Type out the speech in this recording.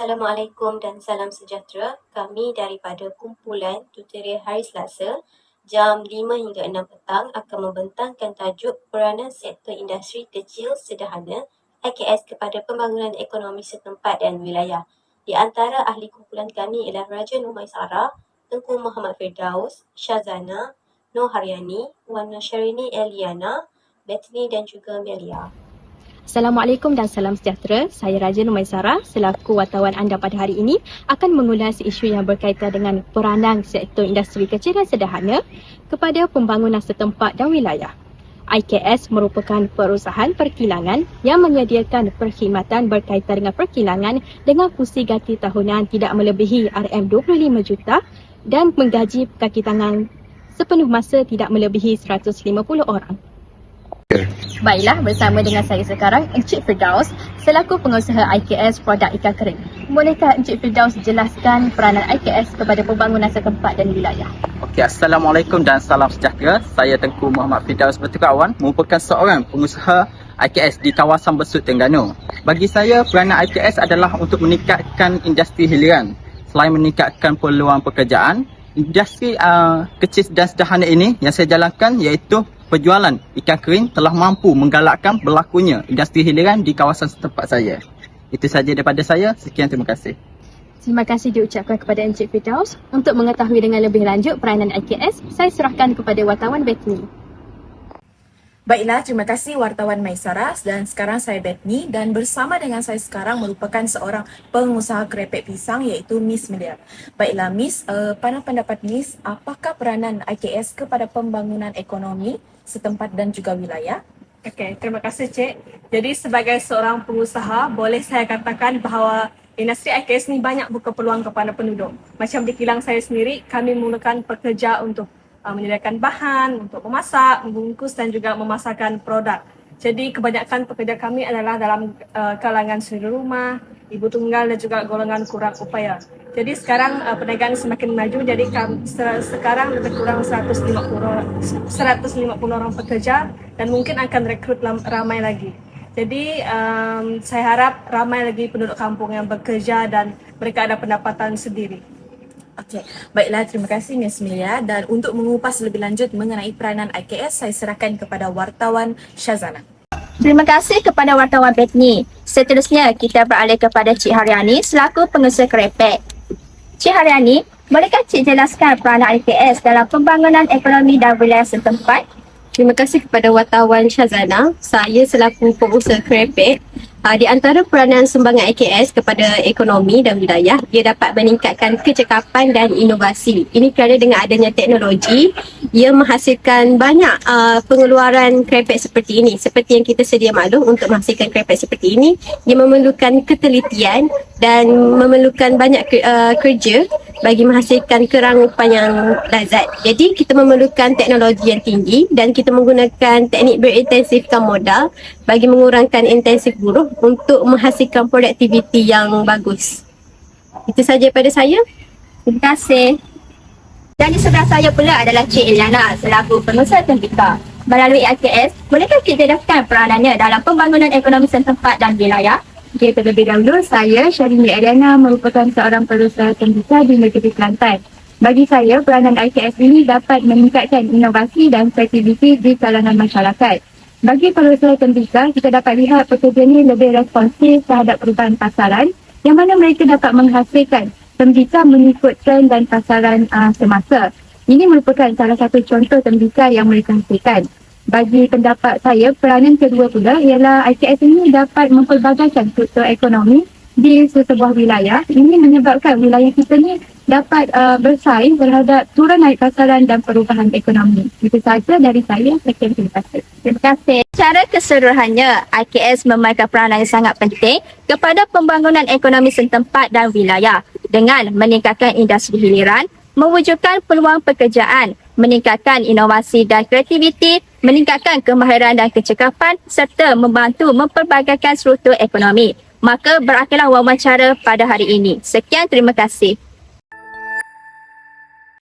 Assalamualaikum dan salam sejahtera. Kami daripada kumpulan tutorial hari Selasa jam 5 hingga 6 petang akan membentangkan tajuk peranan sektor industri kecil sederhana IKS kepada pembangunan ekonomi setempat dan wilayah. Di antara ahli kumpulan kami ialah Raja Nur Maisarah, Tengku Muhammad Firdaus, Syazana, Nur Haryani, Wan Syarini Eliana, Bethany dan juga Melia. Assalamualaikum dan salam sejahtera. Saya Raja Nur Maisarah selaku wartawan anda pada hari ini akan mengulas isu yang berkaitan dengan peranan sektor industri kecil dan sederhana kepada pembangunan setempat dan wilayah. IKS merupakan perusahaan perkilangan yang menyediakan perkhidmatan berkaitan dengan perkilangan dengan fungsi ganti tahunan tidak melebihi RM25 juta dan menggaji kaki tangan sepenuh masa tidak melebihi 150 orang. Baiklah, bersama dengan saya sekarang Encik Firdaus selaku pengusaha IKS produk ikan kering. Bolehkah Encik Firdaus jelaskan peranan IKS kepada pembangunan setempat dan wilayah? Okey, Assalamualaikum dan salam sejahtera. Saya Tengku Muhammad Firdaus Bertukawan merupakan seorang pengusaha IKS di kawasan Besut Terengganu. Bagi saya, peranan IKS adalah untuk meningkatkan industri hiliran. Selain meningkatkan peluang pekerjaan, industri kecil dan sederhana ini yang saya jalankan iaitu penjualan ikan kering telah mampu menggalakkan berlakunya industri hiliran di kawasan setempat saya. Itu saja daripada saya. Sekian, terima kasih. Terima kasih diucapkan kepada Encik Firdaus. Untuk mengetahui dengan lebih lanjut peranan IKS, saya serahkan kepada wartawan Bethany. Baiklah, terima kasih wartawan Maisarah dan sekarang saya Bethany dan bersama dengan saya sekarang merupakan seorang pengusaha kerepek pisang iaitu Miss Melia. Baiklah Miss, pada pendapat Miss, apakah peranan IKS kepada pembangunan ekonomi setempat dan juga wilayah? Okey, terima kasih Cik. Jadi sebagai seorang pengusaha, boleh saya katakan bahawa industri IKS ni banyak buka peluang kepada penduduk. Macam di kilang saya sendiri, kami menggunakan pekerja untuk menyediakan bahan, untuk memasak, membungkus dan juga memasarkan produk. Jadi kebanyakan pekerja kami adalah dalam kalangan suri rumah, ibu tunggal dan juga golongan kurang upaya. Jadi sekarang perniagaan semakin maju, jadi sekarang lebih kurang 150 orang pekerja dan mungkin akan rekrut ramai lagi. Jadi saya harap ramai lagi penduduk kampung yang bekerja dan mereka ada pendapatan sendiri. Okey, baiklah, terima kasih Miss Melia dan untuk mengupas lebih lanjut mengenai peranan IKS, saya serahkan kepada wartawan Syazana. Terima kasih kepada wartawan Bethany. Seterusnya kita beralih kepada Cik Haryani selaku pengusaha kerepek. Cik Haryani, bolehkah Cik jelaskan peranan IKS dalam pembangunan ekonomi dan wilayah setempat? Terima kasih kepada wartawan Syazana. Saya selaku pengusaha kerepek, di antara peranan sumbangan IKS kepada ekonomi dan wilayah, ia dapat meningkatkan kecekapan dan inovasi. Ini kerana dengan adanya teknologi, ia menghasilkan banyak pengeluaran kerepek seperti ini. Seperti yang kita sedia maklum, untuk menghasilkan kerepek seperti ini, ia memerlukan ketelitian dan memerlukan banyak kerja bagi menghasilkan kerangupan yang lazat. Jadi kita memerlukan teknologi yang tinggi dan kita menggunakan teknik berintensifkan modal bagi mengurangkan intensif buruh untuk menghasilkan produktiviti yang bagus. Itu saja daripada saya. Terima kasih. Dan di sebelah saya pula adalah Cik Eliana selaku pengusaha tembika. Melalui IKS, bolehkah Cik jelaskan peranannya dalam pembangunan ekonomi setempat dan wilayah? Okay, terlebih dahulu, saya Syarini Eliana merupakan seorang pengusaha tembika di negeri Kelantan. Bagi saya, peranan IKS ini dapat meningkatkan inovasi dan kreativiti di kalangan masyarakat. Bagi pengusaha tembika, kita dapat lihat pekerja ini lebih responsif terhadap perubahan pasaran yang mana mereka dapat menghasilkan tembika mengikut trend dan pasaran semasa. Ini merupakan salah satu contoh tembika yang mereka hasilkan. Bagi pendapat saya, peranan kedua pula ialah IKS ini dapat mempelbagaikan struktur ekonomi di sesebuah wilayah. Ini menyebabkan wilayah kita ni dapat bersaing terhadap turun naik pasaran dan perubahan ekonomi. Itu sahaja dari saya. Sekian, terima kasih. Terima kasih. Secara keseluruhannya, IKS memainkan peranan yang sangat penting kepada pembangunan ekonomi setempat dan wilayah dengan meningkatkan industri hiliran, mewujudkan peluang pekerjaan, meningkatkan inovasi dan kreativiti, meningkatkan kemahiran dan kecekapan serta membantu memperbagaikan struktur ekonomi. Maka berakhirlah wawancara pada hari ini. Sekian, terima kasih.